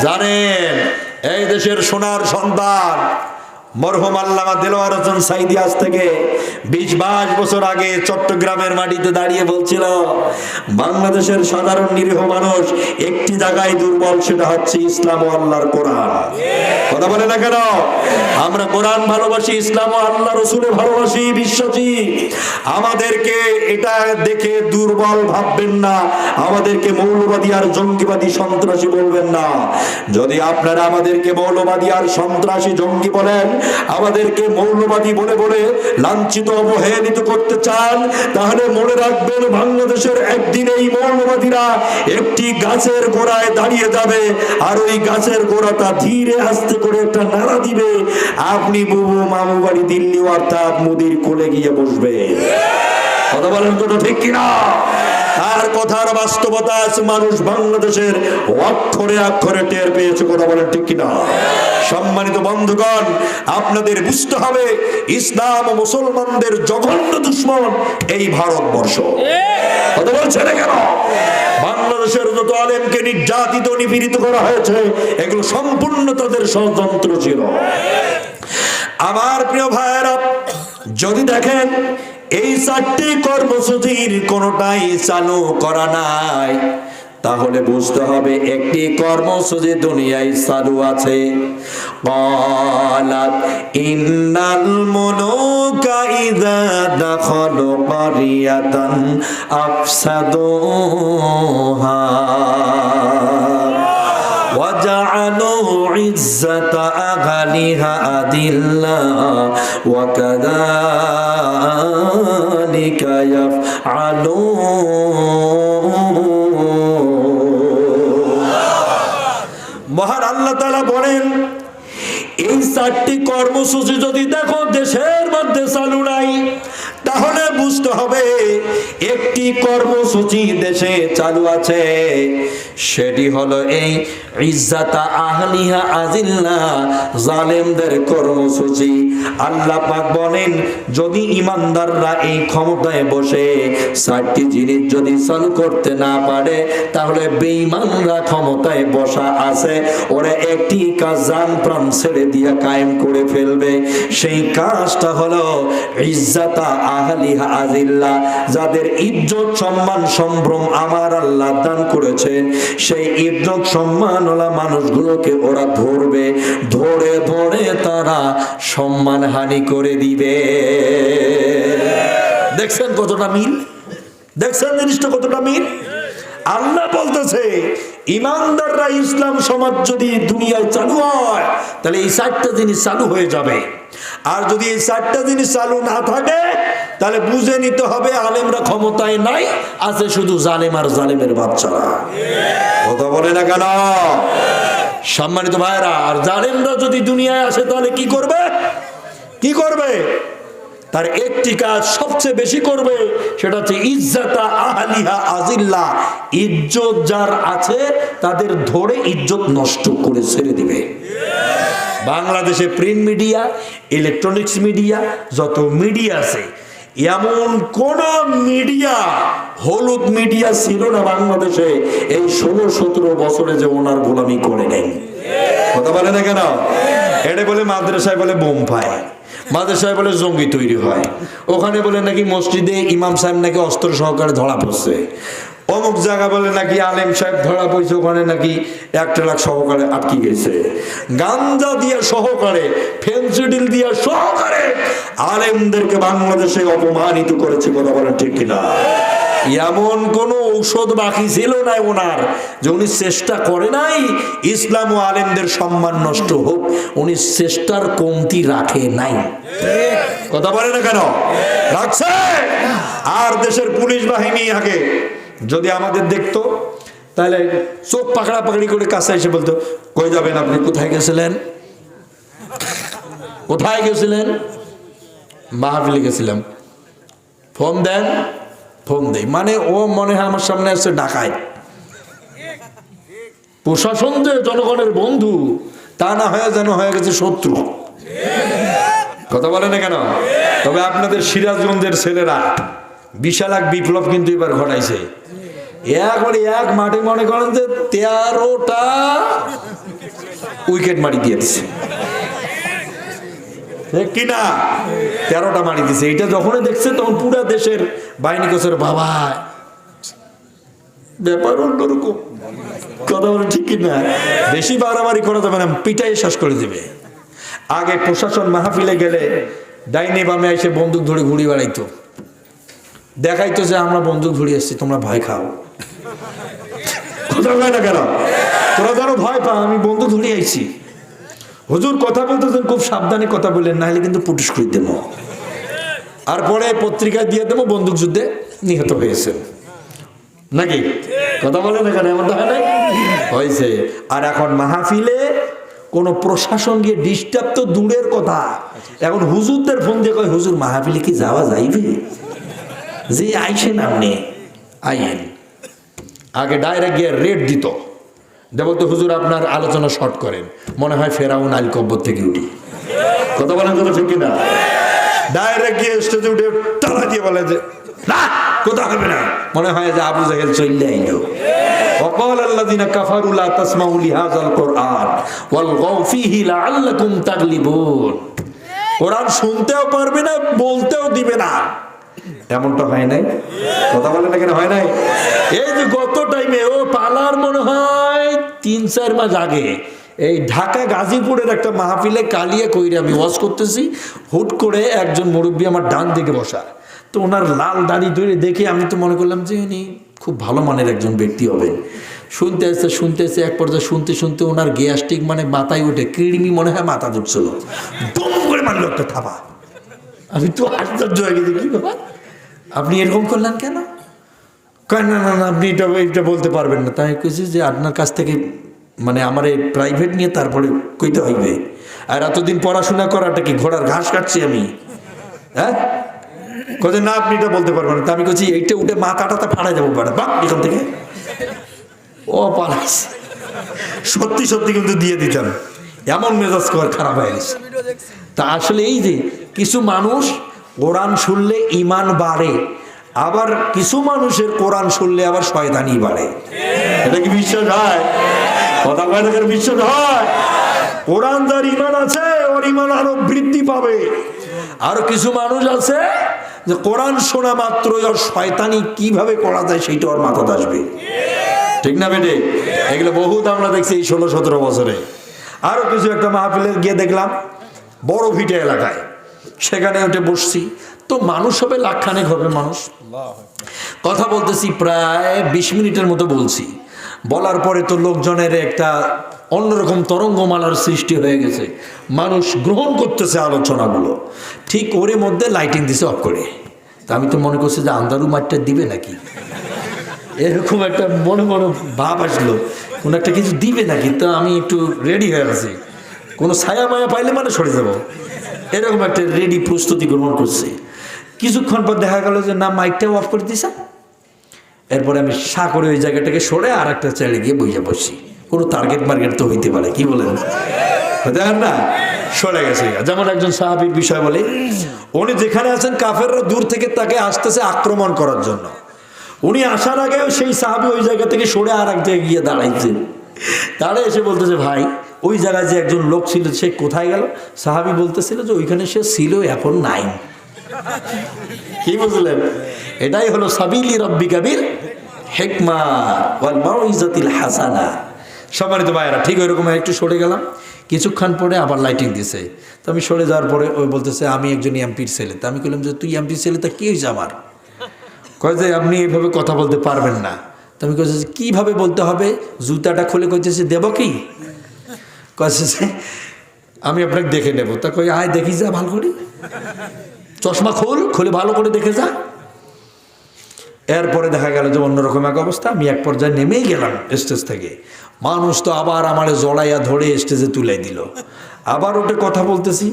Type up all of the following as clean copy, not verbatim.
জানেন এই দেশের সোনার সন্তান মরহুম আল্লামা দেলোয়ার হোসেন সাইদি আজ থেকে 20-22 বছর আগে চট্টগ্রামের মাটিতে দাঁড়িয়ে বলছিল, বাংলাদেশের সাধারণ নিরীহ মানুষ একটি জায়গায় দুর্বল, সেটা হচ্ছে ইসলাম ও আল্লাহর কোরআন। কথা বলে না কেন? আমরা কোরআন ভালোবাসি, ইসলাম ও আল্লাহ রসুলের ভালোবাসি, বিশ্বাসী। আমাদেরকে এটা দেখে দুর্বল ভাববেন না, আমাদেরকে মৌলবাদী আর জঙ্গিবাদী সন্ত্রাসী বলবেন না। যদি আপনারা আমাদেরকে মৌলবাদী আর সন্ত্রাসী জঙ্গি বলেন, আমাদেরকে মৌলবাদী বলে বলে লাঞ্ছিত অবহেলিত করতে চান, তাহলে মনে রাখবেন বাংলাদেশের একদিন এই মৌলবাদীরা একটি গাছের গোড়ায় দাঁড়িয়ে যাবে, আর ওই গাছের গোড়াটা ধীরে আস্তে করে একটা নাড়া দিবে, আপনি বুবু মামু বাড়ি দিল্লি অর্থাৎ মোদির কোলে গিয়ে বসবে। কথা বলেন তো ঠিক কিনা? তার কথার বাস্তবতা আছে, মানুষ বাংলাদেশের অক্ষরে অক্ষরে টের পেয়েছে। কথা বলেন ঠিক কিনা? সম্মানিত বন্ধুগণ, আপনাদের বুঝতে হবে ইসলাম ও মুসলমানদের জঘন্য দুশ্মন এই ভারতবর্ষ। কথা বলছে না কেন? বাংলাদেশের যত আলেমকে নির্যাতিত নিপীড়িত করা হয়েছে, এগুলো সম্পূর্ণ তাদের ষড়যন্ত্র ছিল। আমার প্রিয় ভাইয়েরা, যদি দেখেন এই 4টি কর্মসূচির কোনটাই চালু করা নাই, তাহলে বুঝতে হবে একটি কর্মসূচি দুনিয়ায় চালু আছে। ক্বালাত ইন্নাল মুলুকা ইযা দাখালু ক্বারিয়াতান আফসাদুহা ওয়া জাআলু ইজ্জাতা আহলিহা আদিল্লা ওয়া কাযালিকা ইয়াফআলুন। মহান আল্লাহ তাআলা বলেন, এই 4টি কর্মসূচি যদি দেখো দেশের মধ্যে চালু নাই, তাহলে বুঝতে হবে একটি কর্মসূচি দেশে চালু আছে, সেটি হলো এই ইজ্জাতা আহলিহা আজিল্লা, জালেমদের কর্মসূচি। আল্লাহ পাক বলেন, যদি ইমানদাররা এই ক্ষমতায় বসে 4টি জিনিস যদি চালু করতে না পারে, তাহলে বেঈমানরা ক্ষমতায় বসা আছে, ওরা একটি কাজ জান প্রাণ ছেড়ে দিয়া কায়েম করে ফেলবে। সেই কাজটা হলো ইজ্জাতা আহলিহা আজিল্লা, যাদের ইজ্জত সম্মান সম্ভ্রম আমার আল্লাহ দান করেছেন, সেই ইজ্জত সম্মানওয়ালা মানুষগুলোকে ওরা ধরবে, ধরে ধরে তারা সম্মান হানি করে দিবে। দেখছেন কতটা মিল? দেখছেন জিনিসটা কতটা মিল? আল্লাহ বলতেছে, ইমানদাররা ইসলাম সমাজ যদি দুনিয়ায় চালু হয়, তাহলে এই 4টা জিনিস চালু হয়ে যাবে। আর যদি এই 4টা জিনিস চালু না থাকে, তাহলে বুঝে নিতে হবে আলেমরা ক্ষমতায় নাই, আছে শুধু জালেম আর জালেমের বাচ্চারা। কথা বলে না কেন? সম্মানিত ভাইরা, আর জালেমরা যদি দুনিয়ায় আসে, তাহলে কি করবে? কি করবে? তার একটি কাজ সবচেয়ে বেশি করবে, সেটা হচ্ছে ইজ্জাতা আহলিহা আজিল্লা, ইজ্জত যার আছে তাদের ধরে ইজ্জত নষ্ট করে ছেড়ে দিবে। বাংলাদেশে প্রিন্ট মিডিয়া, ইলেকট্রনিক্স মিডিয়া, যত মিডিয়া আছে, এমন কোন মিডিয়া, হলুদ মিডিয়া ছিল না বাংলাদেশে এই 16-17 বছরে যে ওনার গোলামি করে নেন। কথা বলে না কেন? এটা বলে মাদ্রাসায় বলে বোম পায়, মাদ্রাসায় বলে জঙ্গি তৈরি হয়, ওখানে বলে নাকি মসজিদে ইমাম সাহেব নাকি অস্ত্র সহকারে ধরা পড়ছে, অমুক জায়গা বলে নাকি আলেম সাহেব ধরা পড়ছে, ওখানে নাকি 1 ট্রাক সহকারে আটকে গেছে। গাঞ্জা দিয়ে সহকারে, ফেন্সিডিল দিয়ে সহকারে আলেমদেরকে বাংলাদেশে অপমানিত করেছে। কথা বলেন ঠিক কিনা? এমন কোন ঔষধ বাকি ছিল না ওনার যে উনি চেষ্টা করে নাই ইসলাম ও আলেমদের সম্মান নষ্ট হোক, উনি চেষ্টার কমতি রাখে নাই। কথা বলে না কেন? রাখছে। আর দেশের পুলিশ বাহিনী আগে যদি আমাদের দেখতো, তাহলে চোখ পাকড়া পাকড়ি করে কাছে এসে বলতো, কই যাবেন আপনি? কোথায় গেছিলেন? কোথায় গেছিলেন? মাহফিলে গেছিলাম। ফোন দেন? ফোন দেই। মানে ও মনে হয় আমার সামনে আসছে ডাকায়। প্রশাসন যে জনগণের বন্ধু, তা না হয়ে যেন হয়ে গেছে শত্রু। কথা বলে না কেন? তবে আপনাদের সিরাজগঞ্জের ছেলেরা বিশাল এক বিপ্লব কিন্তু এবার ঘটাইছে। এক মাঠে মনে করেন যে 13টা উইকেট মারি দিয়েছে কিনা 13টা মারি দিছে। এটা যখনই দেখছে তখন পুরো দেশের বাহিনী কোসের বাবা ব্যাপার অন্যরকম। কথা বলে ঠিক কিনা? বেশি বাড়াবাড়ি করা যাবে না, পিটাই শেষ করে দিবে। আগে প্রশাসন মাহফিলে গেলে ডাইনে বামে এসে বন্দুক ধরে ঘুরি বেড়াইতো, দেখাইতো যে আমরা বন্দুক ধরে এসছি, তোমরা ভয় খাও। কথা হয় না কেন? তোরা যেন ভয় পা, আমি বন্দুক ধরে আইছি। হুজুর কথা বলতেছেন, খুব সাবধানে কথা বললেন, নাহলে কিন্তু পুটুস করে দেবো। আর পরে পত্রিকায় দিয়ে দেবো বন্দুক যুদ্ধে নিহত হয়েছেন নাকি? কথা বলেন এখানে, এমন হয় নাই হয়েছে। আর এখন মাহফিলে কোন প্রশাসন গিয়ে ডিস্টার্ব তো দূরের কথা, এখন হুজুরদের ফোন দিয়ে কয় হুজুর মাহফিলে কি যাওয়া যাইবে? যে আইসেন আপনি আইন। আগে ডাইরেক্ট গিয়ে রেট দিত, বলতো হুজুর আপনার আলোচনা শর্ট করেন, মনে হয় ফেরাউন আল কব্বর থেকে উঠি। কথা বলেন কথা ঠিক কিনা? ডাইরেক্ট গিয়ে স্টেজে উঠে টানা দিয়ে বলে যে না কথা হবে না, মনে হয় যে আবু জাহেল চলে আইলো। وقال الذين كفروا لا تسمعوا لهذا القرآن والغوا فيه لعلكم تغلبون। কোরআন শুনতেও পারবে না, বলতেও দিবে না, এমনটা হয় নাই? কথা বলেন না কেন হয় নাই? এই যে গত টাইমে ও পালার মনে হয় 3-4 মাস আগে এই ঢাকা গাজীপুরের একটা মাহফিলে কালিয়া কইরে আমি ওয়াজ করতেছি, হুট করে একজন মুরব্বী আমার ডান দিকে বসা, তো ওনার লাল দাড়ি ধরে দেখে আমি তো মনে করলাম যে উনি খুব ভালো মানের একজন ব্যক্তি হবে। শুনতে আসছে এক পর্যায়ে শুনতে ওনার গ্যাস্ট্রিক মানে মাথায় উঠে কৃমি মনে হয় মাথা ঢুকছিল, দম করে মারলো একটা থাবা। আমি তো আশ্চর্য হয়ে গেছি, কি বাবা আপনি এরকম করলেন কেন? না আপনি এটা বলতে পারবেন না। তাই কইছি যে আপনার কাছ থেকে মানে আমার এই প্রাইভেট নিয়ে তারপরে কইতে হইবে। আর এতদিন পড়াশোনা করাটা কি ঘোড়ার ঘাস কাটছি আমি? হ্যাঁ কোথায় না আপনি এটা বলতে পারবেন না। তা আমি কইছি এইটা উঠে মাথাটা ফাড়াই যাবো পারে বা এখান থেকে। ও পালাস সত্যি কিন্তু দিয়ে দিতাম, এমন মেজাজ খারাপ হয়ে গেছে। তা আসলে এই যে কিছু মানুষ কোরআন শুনলে ঈমান বাড়ে, আবার কিছু মানুষের কোরআন শুনলে আবার শয়তানি বাড়ে। এটা কি বিশ্বাস হয়? কথা কয় না কেন? বিশ্বাস হয়। কোরআন যার ঈমান আছে ওর ঈমান আরো বৃদ্ধি পাবে। আর কিছু মানুষ আছে যে কোরআন শোনা মাত্রই ওর শয়তানি কিভাবে করা যায় সেইটা ওর মাথাতে আসবে। ঠিক না বেটে? এগুলো বহুত আমরা দেখছি এই 16-17 বছরে। আরো কিছু একটা মাহফিলে গিয়ে দেখলাম বড় ভিটে এলাকায়, সেখানে উঠে বসছি, তো মানুষ হবে লাখখানেক হবে মানুষ। কথা বলতেছি প্রায় 20 মিনিটের মতো বলছি। বলার পরে তো লোকজনের একটা অন্যরকম তরঙ্গমালার সৃষ্টি হয়ে গেছে, মানুষ গ্রহণ করতেছে আলোচনাগুলো। ঠিক ওর মধ্যে লাইটিং দিছে অফ করে। তা আমি তো মনে করছি যে আন্দারু মাঠটা দিবে নাকি, এরকম একটা মনে ভাব আসলো, কোনো একটা কিছু দিবে নাকি। তো আমি একটু রেডি হয়ে আছি, কোনো ছায়া মায়া পাইলে মানে সরে যাব, এরকম একটা রেডি প্রস্তুতি গ্রহণ করছি। কিছুক্ষণ পর দেখা গেল যে না, মাইকটাও অফ করে দিছে। এরপরে আমি সা করে ওই জায়গাটাকে সরে আর একটা চেয়ারে গিয়ে বইয়া বসছি। কোনো টার্গেট মার্কেট তো হইতে পারে, কি বলেন? দেখেন না, সরে গেছে। যেমন একজন সাহাবীর বিষয় বলে, উনি যেখানে আছেন কাফেররা দূর থেকে তাকে আসতেছে আক্রমণ করার জন্য। উনি আসার আগেও সেই সাহাবী ওই জায়গা থেকে সরে আর এক জায়গায় গিয়ে দাঁড়াইছে। তারা এসে বলতেছে ভাই ওই জায়গায় যে একজন লোক ছিল সে কোথায় গেল? সাহাবী বলতেছিল যে ওইখানে সে ছিল, এখন নাই। কি বুঝলেন? এটাই হলো সাবিলি রাব্বিকা বিল হিকমা ওয়াল মাউইজাতিল হাসানা। সম্মানিত ভাইরা, ঠিক ওইরকম একটু সরে গেলাম। কিছুক্ষণ পরে আবার লাইটিং দিছে। তো আমি সরে যাওয়ার পরে ওই বলতেছে আমি একজন এমপির ছেলে। তা আমি বললাম যে তুই এমপির ছেলে, তা কি হয়েছে আমার? কয় যে আপনি এইভাবে কথা বলতে পারবেন না। তো আমি কইছি কিভাবে বলতে হবে? জুতাটা খুলে কইতেছে দেব কি? কইছে আমি আপনাকে দেখে নেব। তা কই আয় দেখি যা ভালো করে, চশমা খুলে ভালো করে দেখে যা। এরপরে দেখা গেল যে অন্যরকম এক অবস্থা। আমি এক পর্যায়ে নেমেই গেলাম স্টেজ থেকে। মানুষ তো আবার আমার জড়াইয়া ধরে স্টেজে তুলে দিল। আবার ওটা কথা বলতেছি,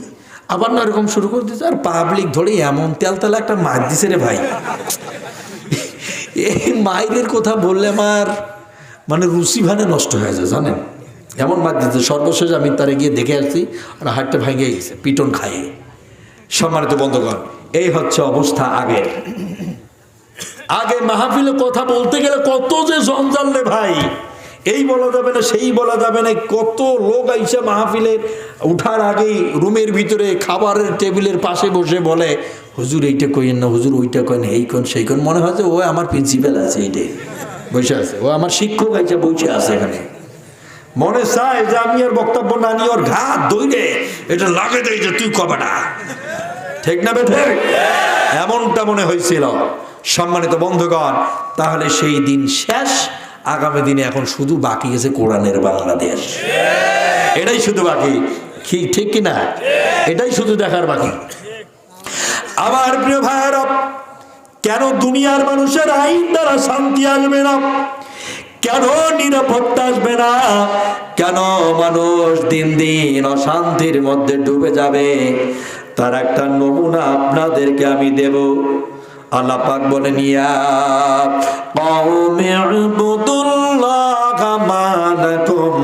আবার না এরকম শুরু করে দিচ্ছে। আর পাবলিক ধরে এমন তেলতেলা একটা মার দিছে রে ভাই। এই মায়ের কথা বললে আমার মানে রুচি ভানে নষ্ট হয়ে যায় জানেন, এমন মার দিচ্ছে। সর্বশেষ আমি তারে গিয়ে দেখে আসছি, আর হাতটা ভেঙে গেছে পিটন খাইয়ে। সম্মানিত বন্ধুগণ, এই হচ্ছে অবস্থা আগের। আগে মাহফিলে কথা বলতে গেলে কত যে জঞ্জাল রে ভাই, এই বলা যাবে না, সেই বলা যাবে না। কত লোক আইসা মাহফিলের উঠার আগেই রুমের ভিতরে খাবারের টেবিলের পাশে বসে বলে, হুজুর এইটা কইেন না, হুজুর ওইটা কইেন, এই কোন সেই কোন। মনে হয় যে ও আমার প্রিন্সিপাল আছে, এইটাই বসে আছে, ও আমার শিক্ষক আইসা বসে আছে এখানে। মনে চায় যে আমি আর বক্তব্য না নিয়ে ওর ঘাত দইরে এটা লাগে দেয় যে তুই কবে না, ঠিক না বেঠে? এমনটা মনে হয়েছিল। সম্মানিত বন্ধুগণ, তাহলে সেই দিন শেষ, আগামী দিনে এখন শুধু বাকি আছে কোরআনের বাংলাদেশ। এটাই শুধু বাকি, ঠিক কিনা? এটাই শুধু দেখার বাকি। আমার প্রিয় ভাইয়েরা, কেন দুনিয়ার মানুষের আইন দ্বারা শান্তি আসবে না? কেন নিরাপত্তা আসবে না? কেন মানুষ দিন দিন অশান্তির মধ্যে ডুবে যাবে? তার একটা নমুনা আপনাদেরকে আমি দেব। আল্লাহ পাক বলেন, ইয়া কওমি ইবুদুল্লাহা মা লাকুম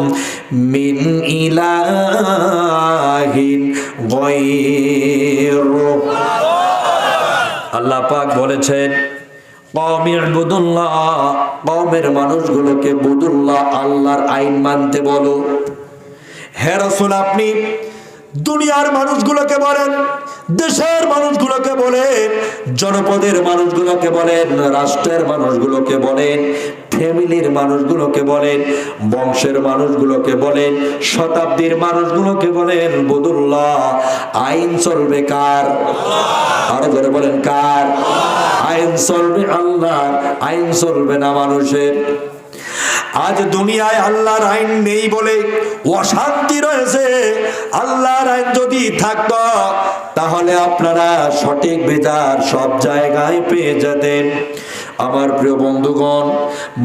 মিন ইলাহিন গায়রু। আল্লাহ পাক বলেছেন, কওমি ইবুদুল্লাহ, কওমের মানুষগুলোকে বুদুল্লাহ, আল্লাহর আইন মানতে বলো। হে রাসূল, আপনি দুনিয়ার মানুষগুলোকে বলেন, দেশের মানুষগুলোকে বলেন, জনপদের মানুষগুলোকে বলেন, রাষ্ট্রের মানুষগুলোকে বলেন, ফ্যামিলির মানুষগুলোকে বলেন, বংশের মানুষগুলোকে বলেন, শতাব্দীর মানুষগুলোকে বলেন, বুদুল্লাহ, আইন চলবে কার? আরো ধরে বলেন, কার? আইন চলবে আল্লাহর, আইন চলবে না মানুষের। আজ দুনিয়ায় আল্লাহর আইন নেই বলে অশান্তি রয়েছে। আল্লাহর আইন যদি থাকতো তাহলে আপনারা সঠিক বিচার সব জায়গায় পেয়ে যেতেন। আমার প্রিয় বন্ধুগণ,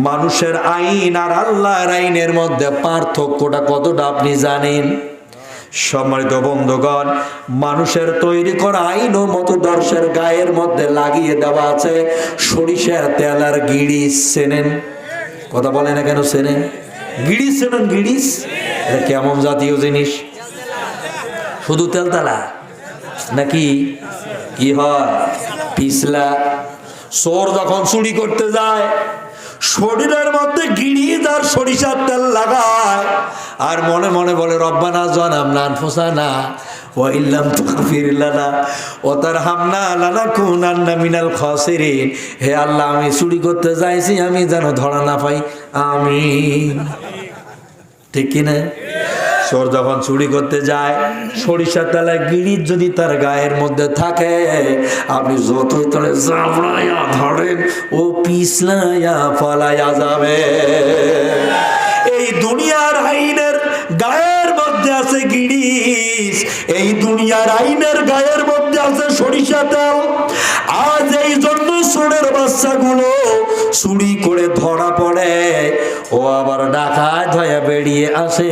মানুষের আইন আর আল্লাহর আইনের মধ্যে পার্থক্যটা কতটা আপনি জানেন? সম্মানিত বন্ধুগণ, মানুষের তৈরি করা আইন ও মতদর্শের গায়ের মধ্যে লাগিয়ে দেওয়া আছে সরিষার তেল আর গিরিশ। চেনেন? কথা বলে না কেন? চেনেন? গিরিশ চেনেন? গিরিশ এটা কেমন জাতীয় জিনিস? শুধু তেলতালা নাকি কি হয়? পিছলা। চোর যখন চুরি করতে যায় শরীরের মধ্যে গিরিশ আর সরিষার তেল লাগায় আর মনে মনে বলে, রব্বানা জালামনা আনফুসানা ওয়া ইল্লাম তাগফির লানা ওয়া তারহামনা লানাকুনান্না মিনাল খাসিরিন। হে আল্লাহ, আমি চুরি করতে যাইছি, আমি যেন ধরা না পাই, আমিন। ঠিক কিনা? চোর যখন চুরি করতে যায়, সরিষার তেলে গিরিশ যদি তার গায়ের মধ্যে থাকে, আপনি যতই তলে জাবড়াইয়া ধরেন, ও পিছলাইয়া পালাইয়া যাবে। এই দুনিয়ার আইনের গায়ের মধ্যে আছে গিরিশ, এই দুনিয়ার আইনের গায়ের মধ্যে আছে সরিষা তেল। আজ এই জন্য চোরের বাচ্চাগুলো চুরি করে ধরা পড়ে, ও আবার ডাকাত হয়ে বেরিয়ে আসে,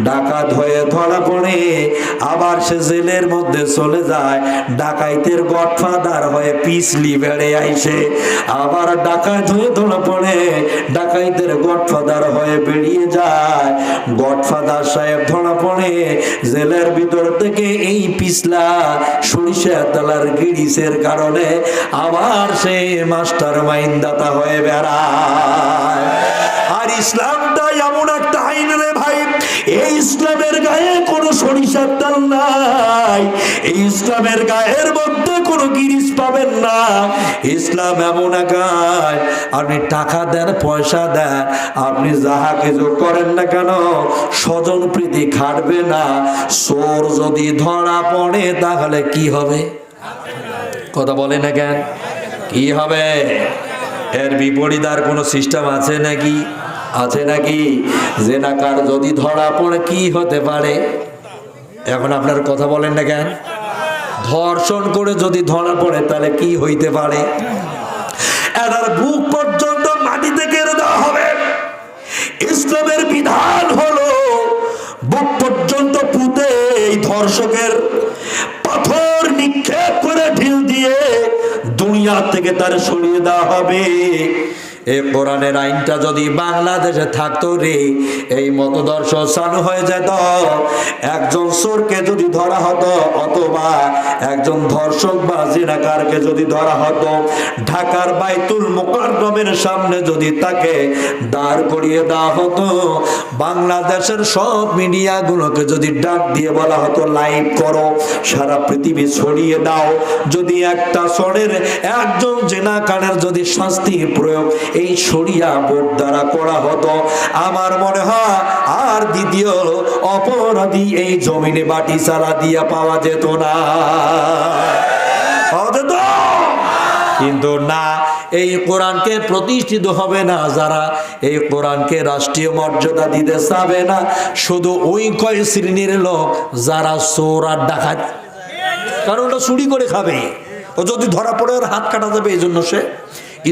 ডাকাত হয়ে ধরা পড়ে, আবার সে জেলের মধ্যে চলে যায়, ডাকাইতের গডফাদার হয়ে পিছলি বেড়ে আইসে, আবার ডাকাত হয়ে ধরা পড়ে, ডাকাইতের গডফাদার হয়ে বেরিয়ে যায়, গডফাদার সাহেব ধরা পড়ে, জেলের ভিতর থেকে এই পিছলা সরিষা তেলার গিরিশের কারণে আবার সে মাস্টার মাইন্ড দাতা হয়ে বেড়ায়। আর ইসলামটা এমন একটা আইন রে ভাই, এই ইসলামের গায়ে কোনো সরিষার তেল নাই, এই ইসলামের গায়ের মধ্যে কোনো গিরিশ পাবেন না। ইসলাম এমন এক আইন, আপনি টাকা দেন, পয়সা দেন, আপনি যাহা কিছু করেন না কেন, স্বজন প্রীতি খাটবে না। চোর যদি ধরা পড়ে তাহলে কি হবে? কথা বলে না কেন? কি হবে? এর বিপরীত আর কোনো সিস্টেম আছে নাকি? আছে নাকি? জেনাকার যদি ধরা পড়ে কি হতে পারে? এখন আপনার কথা বলেন না কেন? ধর্ষণ করে যদি ধরা পড়ে তাহলে কি হইতে পারে? এর বুক পর্যন্ত মাটিতে কেড়ে দেওয়া হবে। ইসলামের বিধান হলো বুক পর্যন্ত পুঁতে এই ধর্ষকের পাথর নিক্ষেপ করে ঢিল দিয়ে দুনিয়া থেকে তার সরিয়ে দেওয়া হবে। এই কোরআনের আইনটা যদি বাংলাদেশে থাকতো রে, এই মতদর্শ চালু হয়ে যেত। একজন চোরকে যদি ধরা হতো অথবা একজন ধর্ষক বা জিনাকারকে যদি ধরা হতো, ঢাকার বাইতুল মুকাররমের সামনে যদি তাকে দাঁড় করিয়ে দেওয়া হতো, বাংলাদেশের সব মিডিয়াগুলোকে যদি ডাক দিয়ে বলা হতো লাইভ করো, সারা পৃথিবী ছড়িয়ে দাও, যদি একটা চোরের একজন জিনাকারের যদি শাস্তি প্রয়োগ এই শরিয়া বোর্ড দ্বারা করা হতো, আমার মনে হয় আর দ্বিতীয় অপরাধী এই জমিনে বাটি চালা দিয়ে পাওয়া যেত না। কিন্তু না, এই কোরআনকে প্রতিষ্ঠিত হবে না যারা এই কোরআনকে রাষ্ট্রীয় মর্যাদা দিতে চাবে না, শুধু ওই কয় শ্রেণীর লোক যারা চোর আর ডাকাত, কারণ ওটা চুরি করে খাবে, ও যদি ধরা পড়ে ওর হাত কাটা যাবে, এই জন্য সে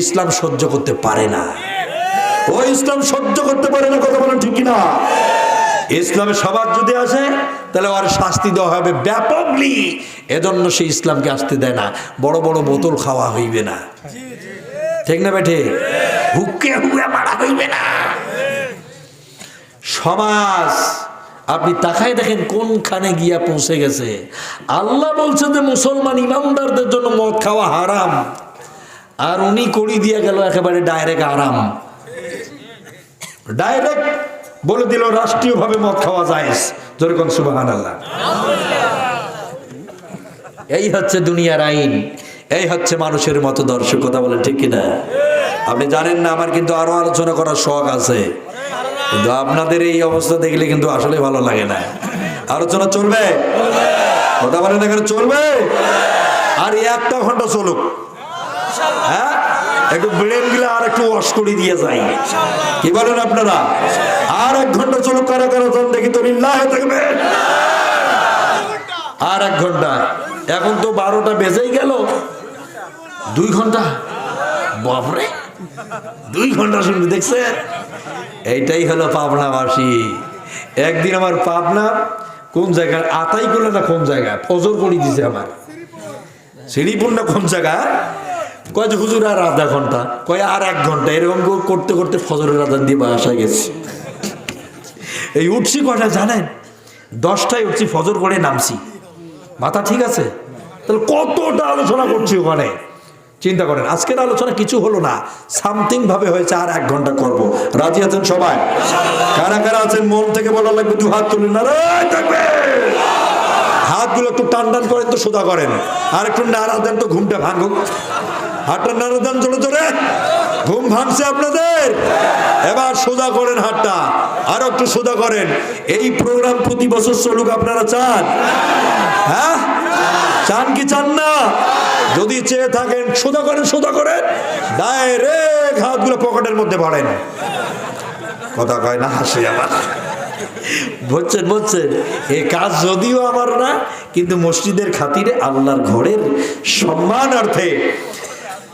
ইসলাম সহ্য করতে পারে না। ও ইসলাম সহ্য করতে পারে না, কথা বলেন ঠিক কিনা? ইসলামের সবার যদি আসে তাহলে ওর শাস্তি দেওয়া হবে ব্যাপকলি, এজন্য সে ইসলামকে আসতে দেয় না। বড় বড় বোতল খাওয়া হইবে না, ঠিক না বেঠে? হুক্কে হুয়ে মারা হইবে না। সমাজ আপনি তাকায় দেখেন কোনখানে গিয়া পৌঁছে গেছে। আল্লাহ বলছে যে মুসলমান ইমানদারদের জন্য মদ খাওয়া হারাম, আর উনি করি দিয়ে গেল একেবারে ডাইরেক্ট আরাম। ডাইরেক্ট বলে দিল রাষ্ট্রীয়ভাবে মদ খাওয়া জায়েজ। যেরকম সুবহানাল্লাহ। এই হচ্ছে দুনিয়ার আইন, এই হচ্ছে মানুষের মতদর্শ, কথা বলে ঠিক কিনা? আপনি জানেন না, আমার কিন্তু আরো আলোচনা করার শখ আছে, কিন্তু আপনাদের এই অবস্থা দেখলে কিন্তু আসলে ভালো লাগে না। আলোচনা চলবে, কথা বলেন, এখানে চলবে। আর একটা ঘন্টা চলুক, হ্যাঁ, একটু ব্রেন গুলো আর একটু ওয়াশ করে দিয়ে যাই, কি বলেন আপনারা? আর 1 ঘন্টা চলুক, কারা কারা দেখি তো লিল্লাহি থাকবে। আর 1 ঘন্টা, এখন তো 12টা বেজেই গেল। 2 ঘন্টা, বাপরে 2 ঘন্টা শুনবে, দেখছেন? এইটাই হলো পাবনাবাসী। একদিন আমার পাবনা কোন জায়গায় আতাই করলে না কোন জায়গায় ফজর করে দিছে, আমার শ্রীপুর না কোন জায়গায়, কয় যে হুজুর আর আধা ঘন্টা, কয় আর 1 ঘন্টা, এরকম করতে করতে ফজরের আজান দিয়ে বাসায় গেছি। এই উঠছি কয়টা জানেন? 10টায় উঠছি, ফজর করে নামছি। মাথা ঠিক আছে? তাহলে কতটা আলোচনা করছি ওখানে, চিন্তা করেন। আজকের আলোচনা কিছু হলো না, সামথিং ভাবে হয়েছে, আর 1 ঘন্টা করব। রাজি আছেন সবাই? কারা কারা আছেন মন থেকে বলা লাগবে? 2 হাত তুলেন না, হাতগুলো একটু টান টান করেন তো, সোজা করেন, আর একটু নাড়া দেন তো, ঘুমটা ভাঙুক। হাতটা নাড়া দেন জোরে জোরে, ঘুম ভাঙছে আপনাদের? এবার সোজা করেন হাতটা, আর একটু সোজা করেন। এই প্রোগ্রাম প্রতি বছর চলুক, আপনারা চান? হ্যাঁ, চান কি চান না? যদি চেয়ে থাকেন সোজা করেন, সোজা করেন, ডাইরেক্ট হাতগুলো পকেটের মধ্যে ভরেন। কথা কয় না, হাসি আমার। বুঝছেন বুঝছেন? এই কাজ যদিও আমার না, কিন্তু মসজিদের খাতিরে, আল্লাহর ঘরের সম্মানার্থে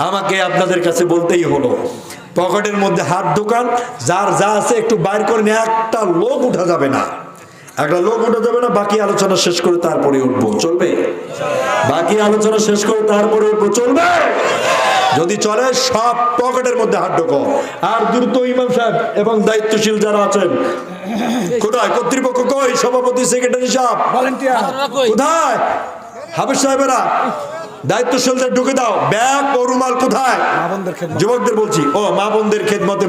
আমাকে আপনাদের কাছে বলতেই হলো। পকেটের মধ্যে হাত ঢোকান, যার যা আছে একটু বাইর করেন। একটা লোক উঠা যাবে না, একটা লোক উঠা যাবে না। বাকি আলোচনা শেষ করে তারপরে উঠবো, চলবে? বাকি আলোচনা শেষ করে তারপরে উঠবো, চলবে? যদি চলে, সব পকেটের মধ্যে হাত ঢোকো। আর দ্রুত ইমাম সাহেব এবং দায়িত্বশীল যারা আছেন, কোথায় কর্তৃপক্ষ, কই সভাপতি, সেক্রেটারি সাহেব, কোথায় হাফেজ সাহেবেরা, দায়িত্বশীলদের ঢুকে দাও। ব্যাগ ও রুমাল কোথায়? যুবকদের বলছি, ও মা বোনদের খেদমতে